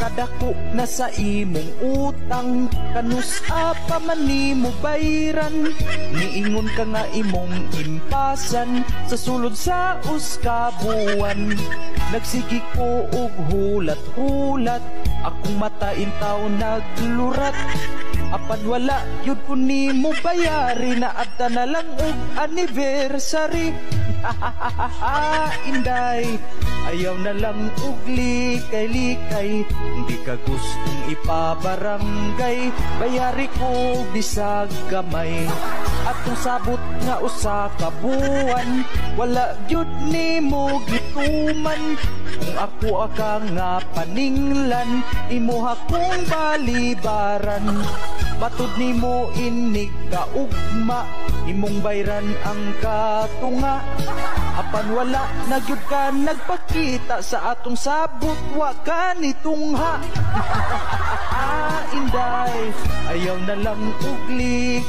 kadako na sa imong utang, kanus pa man nimo bayran. Niingon ka nga imong impasan sa sulod sa uskabuan. Nagsigi ko og hulat-hulat, akong mata intaw naglurat. Apan wala yun ko nimo bayari, na adta na lang og anniversary. Inday, ayaw na lang og likay-likay, hindi ka gustong ipabarangay, bayari ko bisag gamay. At kung sabot nga usa ka buwan, wala gyud nimo gituman. Kung ako aka nga paninglan, imuha kong balibaran. Batud nimo inig kaugma, imong bayran ang katunga. Apan wala na gyud ka nagpakita sa atong sabot, wa ka nitungha. Inday, ayaw na lang uglik.